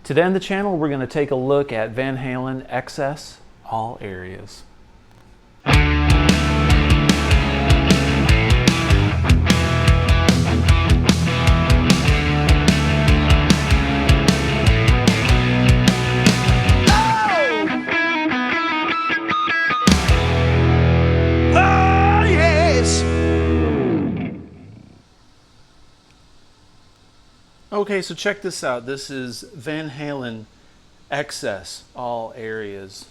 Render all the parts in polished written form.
To end the channel, we're going to take a look at Van Halen Excess All Areas. Okay, so check this out. This is Van Halen Excess All Areas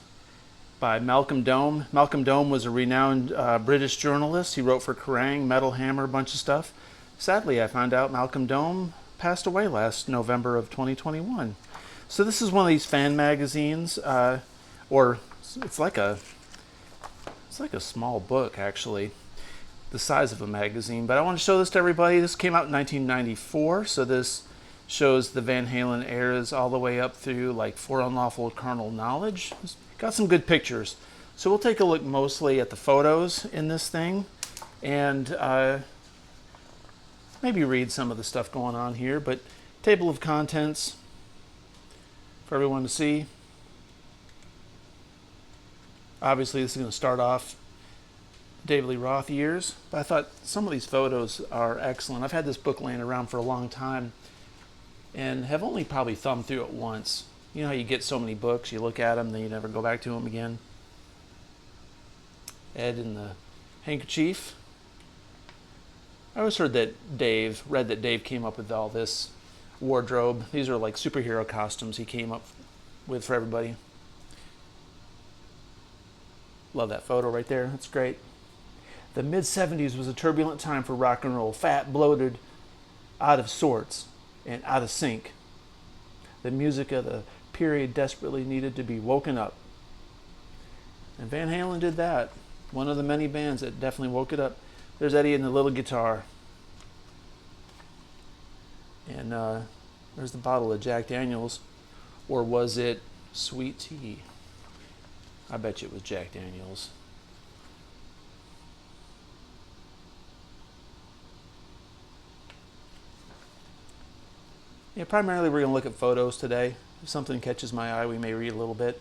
by Malcolm Dome. Malcolm Dome was a renowned British journalist. He wrote for Kerrang, Metal Hammer, a bunch of stuff. Sadly, I found out Malcolm Dome passed away last November of 2021. So this is one of these fan magazines, or it's like a small book actually, the size of a magazine. But I want to show this to everybody. This came out in 1994, so this shows the Van Halen eras all the way up through like For Unlawful Carnal Knowledge. It's got some good pictures. So we'll take a look mostly at the photos in this thing and maybe read some of the stuff going on here. But table of contents for everyone to see. Obviously this is going to start off David Lee Roth years, but I thought some of these photos are excellent. I've had this book laying around for a long time and have only probably thumbed through it once. You know how you get so many books, you look at them, then you never go back to them again. Ed and the Handkerchief. I always read that Dave came up with all this wardrobe. These are like superhero costumes he came up with for everybody. Love that photo right there, that's great. The mid-70s was a turbulent time for rock and roll. Fat, bloated, out of sorts, and out of sync. The music of the period desperately needed to be woken up. And Van Halen did that. One of the many bands that definitely woke it up. There's Eddie and the little guitar. And there's the bottle of Jack Daniels. Or was it sweet tea? I bet you it was Jack Daniels. Yeah, primarily we're going to look at photos today. If something catches my eye, we may read a little bit.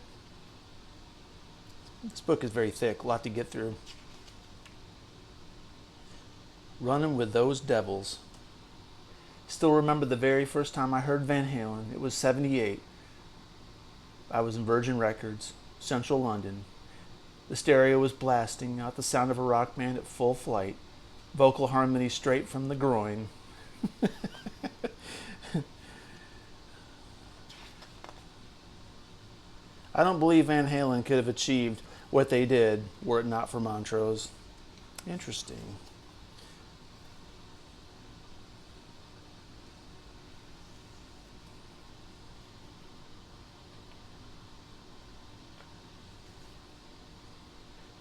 This book is very thick, a lot to get through. Running with Those Devils. Still remember the very first time I heard Van Halen. It was 78. I was in Virgin Records, Central London. The stereo was blasting out the sound of a rock band at full flight. Vocal harmony straight from the groin. I don't believe Van Halen could have achieved what they did were it not for Montrose. Interesting.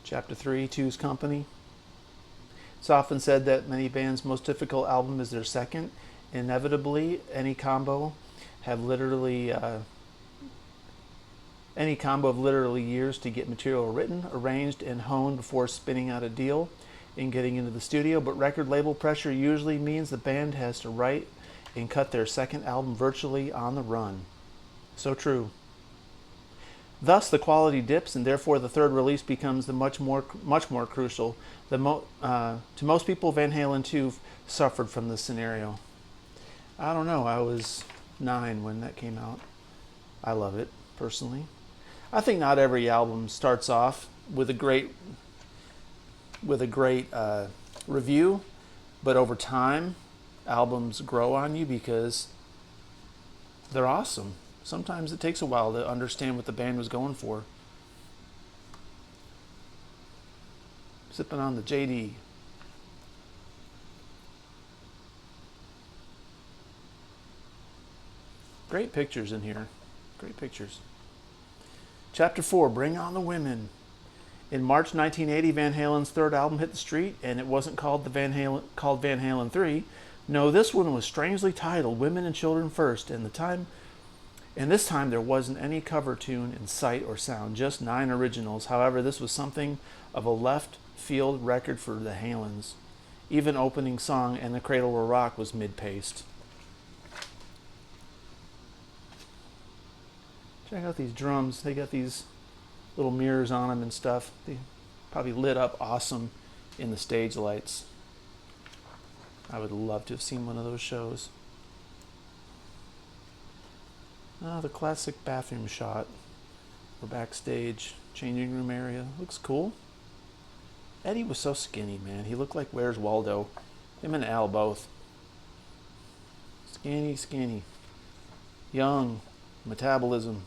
Chapter 3, Two's Company. It's often said that many bands' most difficult album is their second. Inevitably, any combo of literally years to get material written, arranged, and honed before spinning out a deal and getting into the studio. But record label pressure usually means the band has to write and cut their second album virtually on the run. So true. Thus, the quality dips, and therefore the third release becomes much more crucial. To most people, Van Halen 2 suffered from this scenario. I don't know. I was 9 when that came out. I love it personally. I think not every album starts off with a great review, but over time, albums grow on you because they're awesome. Sometimes it takes a while to understand what the band was going for. Sipping on the JD. Great pictures in here. Great pictures. Chapter 4, Bring On the Women. In March 1980, Van Halen's third album hit the street, and it wasn't called Van Halen 3. No, this one was strangely titled Women and Children First, and this time there wasn't any cover tune in sight or sound, just 9 originals. However, this was something of a left field record for the Halens. Even opening song And the Cradle Will Rock was mid-paced. Check out these drums. They got these little mirrors on them and stuff. They probably lit up awesome in the stage lights. I would love to have seen one of those shows. Oh, the classic bathroom shot. We're backstage, changing room area. Looks cool. Eddie was so skinny, man. He looked like Where's Waldo. Him and Al both. Skinny, skinny. Young. Metabolism.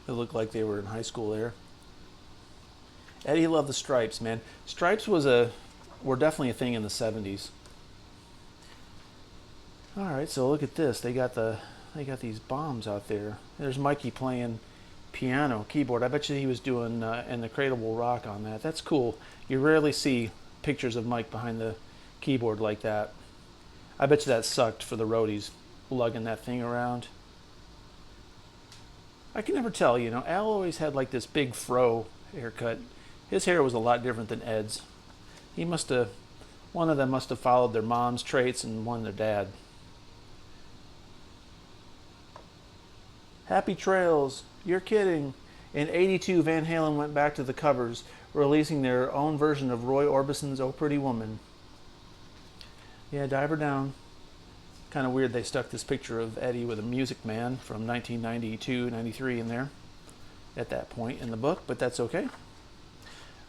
It looked like they were in high school there. Eddie loved the Stripes, man. Stripes were definitely a thing in the 70s. All right, so look at this. They got these bombs out there. There's Mikey playing piano, keyboard. I bet you he was doing "And the Cradle Will Rock" on that. That's cool. You rarely see pictures of Mike behind the keyboard like that. I bet you that sucked for the roadies, lugging that thing around. I can never tell, you know. Al always had like this big fro haircut. His hair was a lot different than Ed's. One of them must have followed their mom's traits and one their dad. Happy Trails. You're kidding. In '82, Van Halen went back to the covers, releasing their own version of Roy Orbison's "Oh Pretty Woman." Yeah, dive her down. Kind of weird they stuck this picture of Eddie with a Music Man from 1992, 93 in there at that point in the book, but that's okay.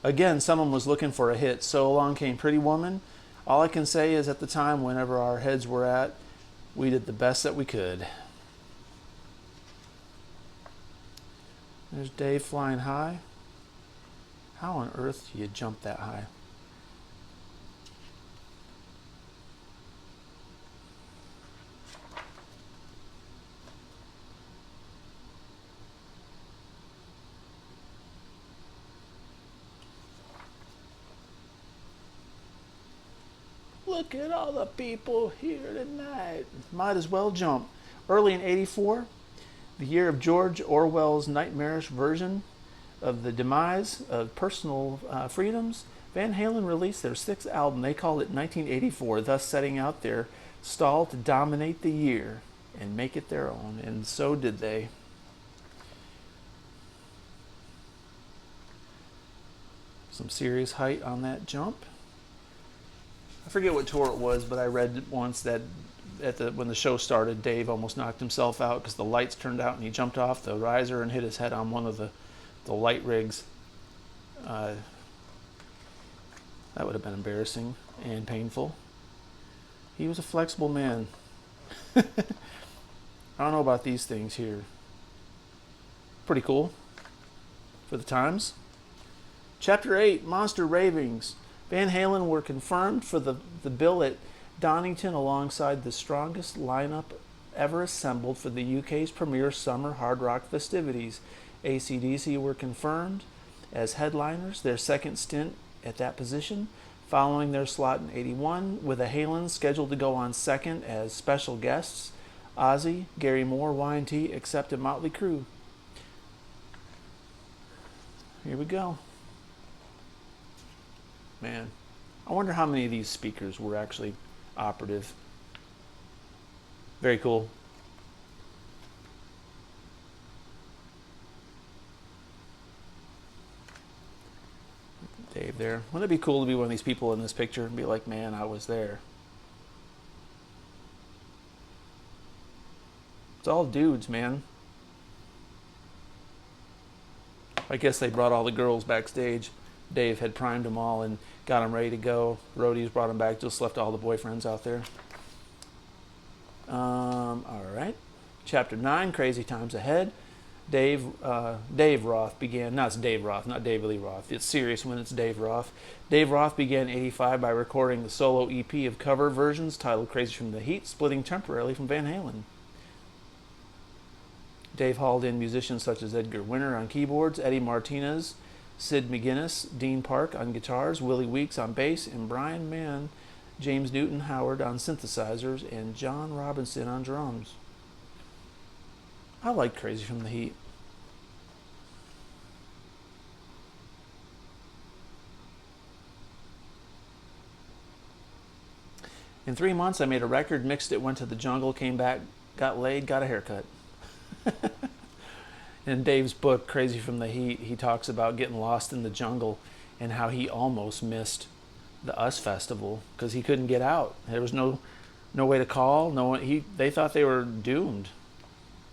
Again, someone was looking for a hit. So along came Pretty Woman. All I can say is at the time, whenever our heads were at, we did the best that we could. There's Dave flying high. How on earth do you jump that high? Look at all the people here tonight. Might as well jump. Early in '84, the year of George Orwell's nightmarish version of the demise of personal freedoms, Van Halen released their sixth album. They called it 1984, thus setting out their stall to dominate the year and make it their own. And so did they. Some serious height on that jump. I forget what tour it was, but I read once that when the show started, Dave almost knocked himself out because the lights turned out and he jumped off the riser and hit his head on one of the light rigs. That would have been embarrassing and painful. He was a flexible man. I don't know about these things here. Pretty cool for the times. Chapter 8, Monster Ravings. Van Halen were confirmed for the bill at Donington alongside the strongest lineup ever assembled for the UK's premier summer hard rock festivities. AC/DC were confirmed as headliners, their second stint at that position, following their slot in '81, with the Halens scheduled to go on second as special guests. Ozzy, Gary Moore, Y&T, except a Motley Crue. Here we go. Man, I wonder how many of these speakers were actually operative. Very cool. Dave there. Wouldn't it be cool to be one of these people in this picture and be like, man, I was there? It's all dudes, man. I guess they brought all the girls backstage. Dave had primed them all and got them ready to go. Roadies brought them back, just left all the boyfriends out there. All right. Chapter 9, Crazy Times Ahead. Dave Roth began, no, it's Dave Roth, not David Lee Roth. It's serious when it's Dave Roth. Dave Roth began in '85 by recording the solo EP of cover versions titled Crazy from the Heat, splitting temporarily from Van Halen. Dave hauled in musicians such as Edgar Winter on keyboards, Eddie Martinez, Sid McGuinness, Dean Park on guitars, Willie Weeks on bass, and Brian Mann, James Newton Howard on synthesizers, and John Robinson on drums. I like Crazy from the Heat. In 3 months, I made a record, mixed it, went to the jungle, came back, got laid, got a haircut. In Dave's book, Crazy from the Heat, he talks about getting lost in the jungle and how he almost missed the US Festival because he couldn't get out. There was no way to call. No one. They thought they were doomed.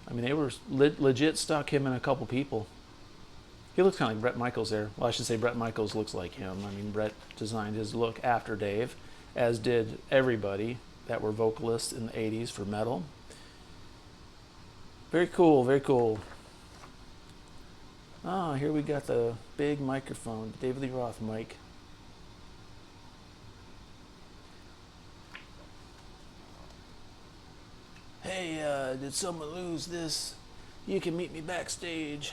I mean, they were legit stuck, him and a couple people. He looks kind of like Bret Michaels there. Well, I should say Bret Michaels looks like him. I mean, Bret designed his look after Dave, as did everybody that were vocalists in the 80s for metal. Very cool, very cool. Oh, here we got the big microphone, David Lee Roth mic. Hey, did someone lose this? You can meet me backstage.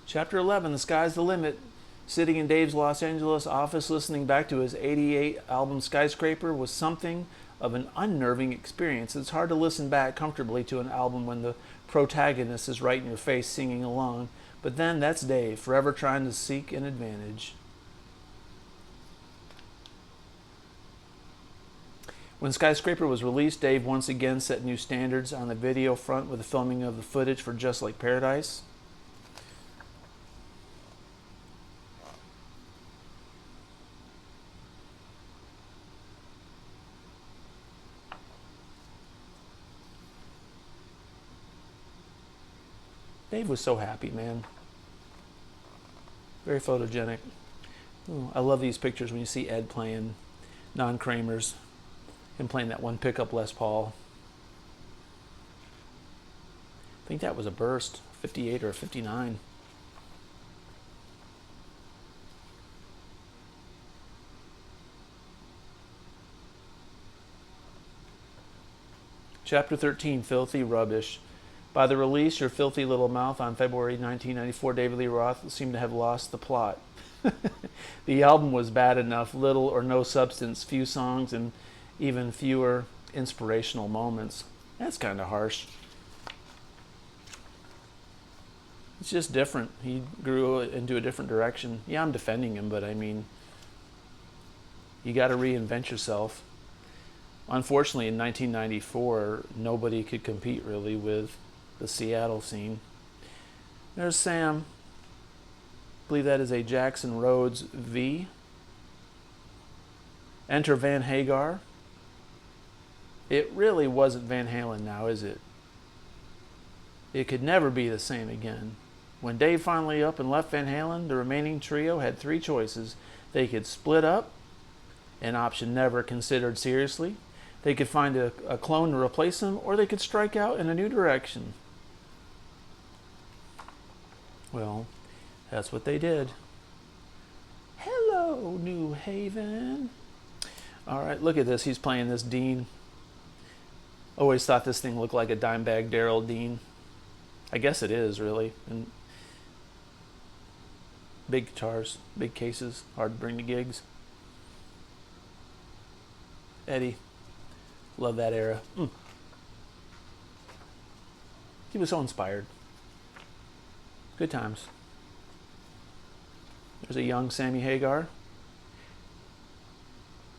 Chapter 11, The Sky's the Limit. Sitting in Dave's Los Angeles office listening back to his 88 album Skyscraper was something of an unnerving experience. It's hard to listen back comfortably to an album when the protagonist is right in your face singing along. But then that's Dave, forever trying to seek an advantage. When Skyscraper was released, Dave once again set new standards on the video front with the filming of the footage for Just Like Paradise. Dave was so happy, man. Very photogenic. Ooh, I love these pictures when you see Ed playing non-Kramers. Him playing that one pickup Les Paul. I think that was a Burst, 58 or 59. Chapter 13, Filthy Rubbish. By the release, Your Filthy Little Mouth on February 1994, David Lee Roth seemed to have lost the plot. The album was bad enough, little or no substance, few songs, and even fewer inspirational moments. That's kind of harsh. It's just different. He grew into a different direction. Yeah, I'm defending him, but I mean, you got to reinvent yourself. Unfortunately, in 1994, nobody could compete really with the Seattle scene. There's Sam. I believe that is a Jackson Rhodes V. Enter Van Hagar. It really wasn't Van Halen now, is it? It could never be the same again. When Dave finally up and left Van Halen, the remaining trio had three choices. They could split up, an option never considered seriously. They could find a clone to replace him, or they could strike out in a new direction. Well, that's what they did. Hello, New Haven. All right, look at this. He's playing this Dean. Always thought this thing looked like a Dimebag Darrell Dean. I guess it is, really. And big guitars, big cases, hard to bring to gigs. Eddie. Love that era. He was so inspired. Good times. There's a young Sammy Hagar.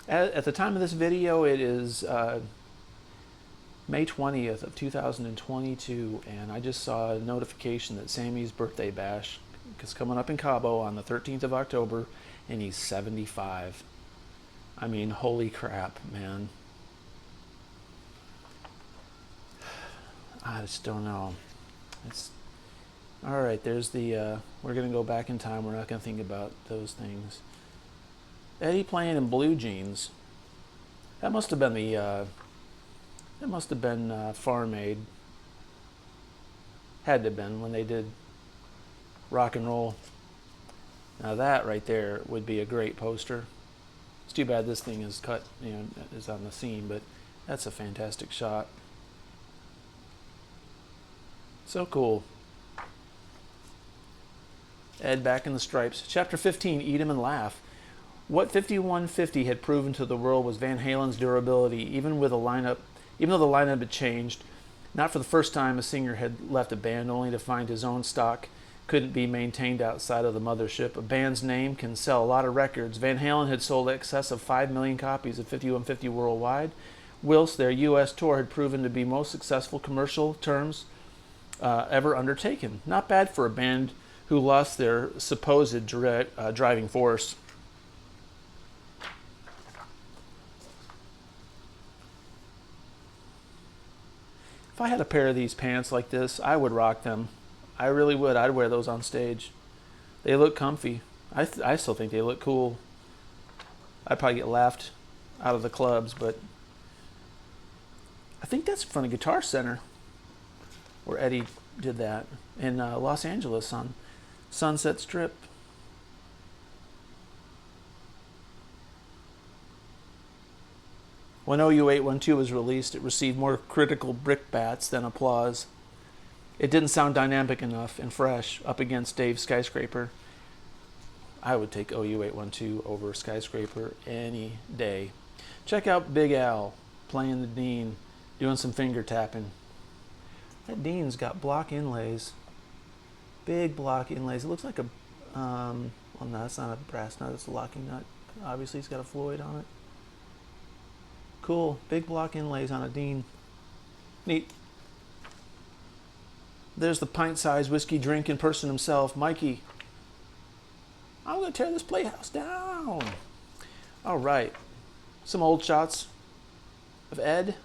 At the time of this video, it is May 20th of 2022, and I just saw a notification that Sammy's birthday bash is coming up in Cabo on the 13th of October, and he's 75. I mean, holy crap, man. I just don't know. It's all right. There's the. We're gonna go back in time. We're not gonna think about those things. Eddie playing in blue jeans. That must have been the. That must have been Farm Aid. Had to have been when they did Rock and Roll. Now that right there would be a great poster. It's too bad this thing is cut, is on the scene, but that's a fantastic shot. So cool. Ed back in the stripes. Chapter 15, Eat 'em and Laugh. What 5150 had proven to the world was Van Halen's durability, even though the lineup had changed. Not for the first time a singer had left a band only to find his own stock couldn't be maintained outside of the mothership. A band's name can sell a lot of records. Van Halen had sold in excess of 5 million copies of 5150 worldwide, whilst their U.S. tour had proven to be most successful commercial terms ever undertaken. Not bad for a band who lost their supposed driving force. If I had a pair of these pants like this, I would rock them. I really would. I'd wear those on stage. They look comfy. I still think they look cool. I'd probably get laughed out of the clubs, but I think that's in front of Guitar Center where Eddie did that in Los Angeles on Sunset Strip. When OU812 was released, it received more critical brickbats than applause. It didn't sound dynamic enough and fresh up against Dave's Skyscraper. I would take OU812 over Skyscraper any day. Check out Big Al playing the Dean, doing some finger tapping. That Dean's got block inlays. Big block inlays. It looks like a, well, no, that's not a brass nut, it's a locking nut. Obviously, it's got a Floyd on it. Cool. Big block inlays on a Dean. Neat. There's the pint-sized whiskey drinking person himself, Mikey. I'm going to tear this playhouse down. All right. Some old shots of Ed.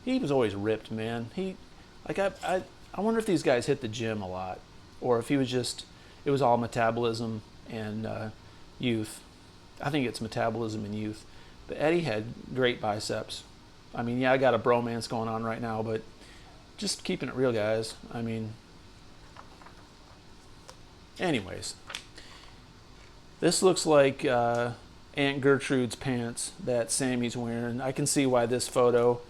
He was always ripped, man. I wonder if these guys hit the gym a lot, or if he was just, it was all metabolism and youth. I think it's metabolism and youth. But Eddie had great biceps. I mean, yeah, I got a bromance going on right now, but just keeping it real, guys. I mean, anyways. This looks like Aunt Gertrude's pants that Sammy's wearing. I can see why this photo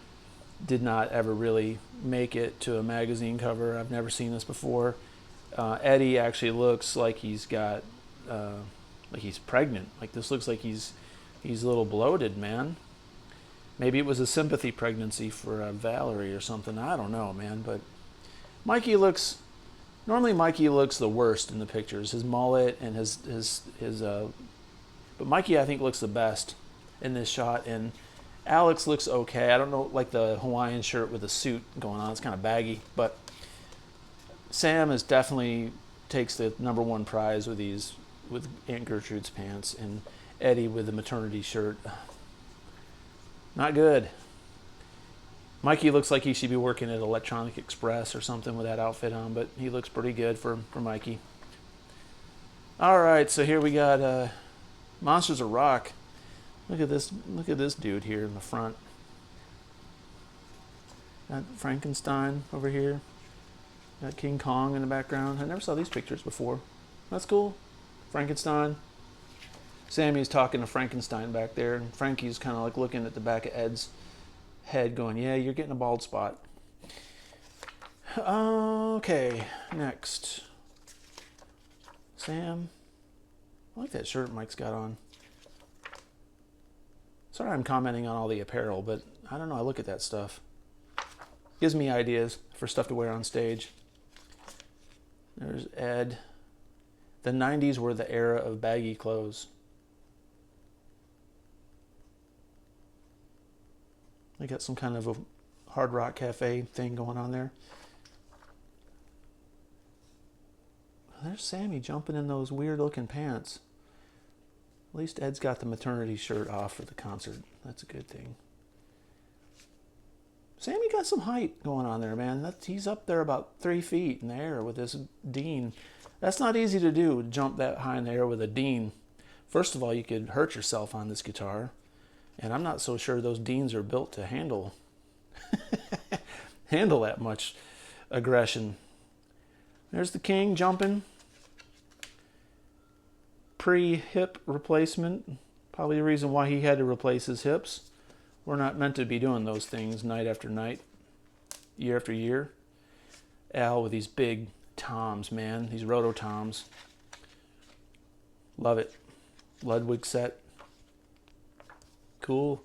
did not ever really make it to a magazine cover. I've never seen this before. Eddie actually looks like he's got... like he's pregnant. Like this looks like he's a little bloated, man. Maybe it was a sympathy pregnancy for Valerie or something. I don't know, man. But Mikey looks, normally Mikey looks the worst in the pictures. His mullet and his but Mikey I think looks the best in this shot. And Alex looks okay. I don't know, like the Hawaiian shirt with the suit going on. It's kind of baggy. But Sam is definitely takes the #1 prize with these, with Aunt Gertrude's pants, and Eddie with the maternity shirt. Not good. Mikey looks like he should be working at Electronic Express or something with that outfit on, but he looks pretty good for Mikey. All right, so here we got Monsters of Rock. Look at this dude here in the front. Got Frankenstein over here. Got King Kong in the background. I never saw these pictures before. That's cool. Frankenstein. Sammy's talking to Frankenstein back there, and Frankie's kind of like looking at the back of Ed's head going, yeah, you're getting a bald spot. Okay, next. Sam. I like that shirt Mike's got on. Sorry I'm commenting on all the apparel, but I don't know, I look at that stuff. Gives me ideas for stuff to wear on stage. There's Ed. The 90s were the era of baggy clothes. They got some kind of a Hard Rock Cafe thing going on there. There's Sammy jumping in those weird looking pants. At least Ed's got the maternity shirt off for the concert. That's a good thing. Sammy got some height going on there, man. He's up there about 3 feet in the air with this Dean. That's not easy to do, to jump that high in the air with a Dean. First of all, you could hurt yourself on this guitar. And I'm not so sure those Deans are built to handle that much aggression. There's the King jumping. Pre-hip replacement. Probably the reason why he had to replace his hips. We're not meant to be doing those things night after night, year after year. Al with these big toms, man. These roto toms. Love it. Ludwig set. Cool.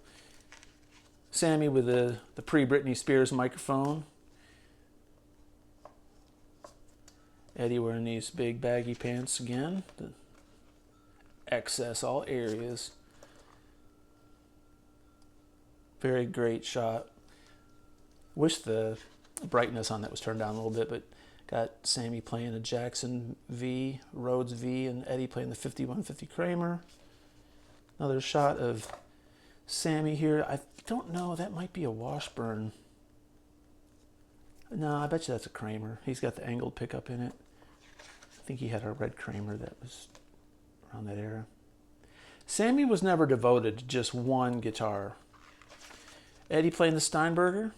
Sammy with the pre-Britney Spears microphone. Eddie wearing these big baggy pants again. The Excess All Areas. Very great shot. Wish the brightness on that was turned down a little bit, but got Sammy playing a Jackson V, Rhodes V, and Eddie playing the 5150 Kramer. Another shot of Sammy here. I don't know, that might be a Washburn. No, I bet you that's a Kramer. He's got the angled pickup in it. I think he had a red Kramer that was around that era. Sammy was never devoted to just one guitar. Eddie playing the Steinberger.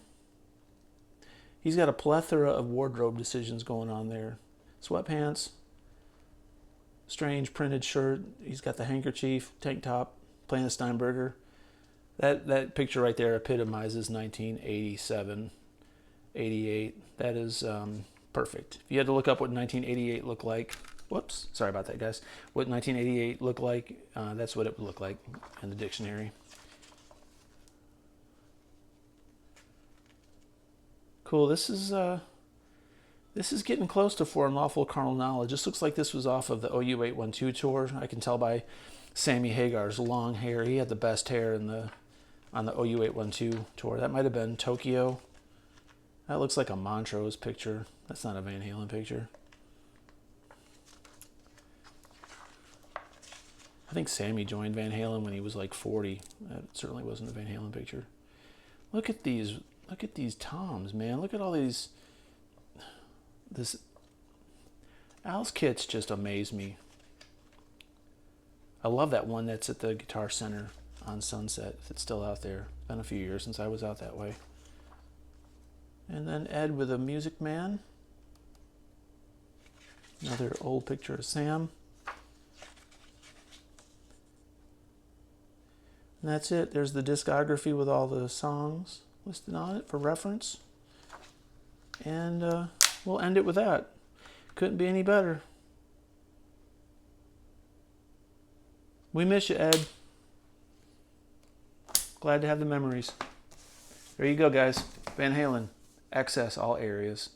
He's got a plethora of wardrobe decisions going on there. Sweatpants, strange printed shirt. He's got the handkerchief, tank top, playing the Steinberger. That picture right there epitomizes 1987, 88. That is perfect. If you had to look up what 1988 looked like, whoops, sorry about that, guys. What 1988 looked like, that's what it would look like in the dictionary. Cool. This is getting close to For Unlawful Carnal Knowledge. This looks like this was off of the OU 812 tour. I can tell by Sammy Hagar's long hair. He had the best hair on the OU 812 tour. That might have been Tokyo. That looks like a Montrose picture. That's not a Van Halen picture. I think Sammy joined Van Halen when he was like 40. That certainly wasn't a Van Halen picture. Look at these toms, man. Look at all these. Al's kits just amaze me. I love that one that's at the Guitar Center on Sunset. It's still out there. It's been a few years since I was out that way. And then Ed with a Music Man. Another old picture of Sam. And that's it. There's the discography with all the songs listed on it for reference. And we'll end it with that. Couldn't be any better. We miss you, Ed. Glad to have the memories. There you go, guys. Van Halen, Excess All Areas.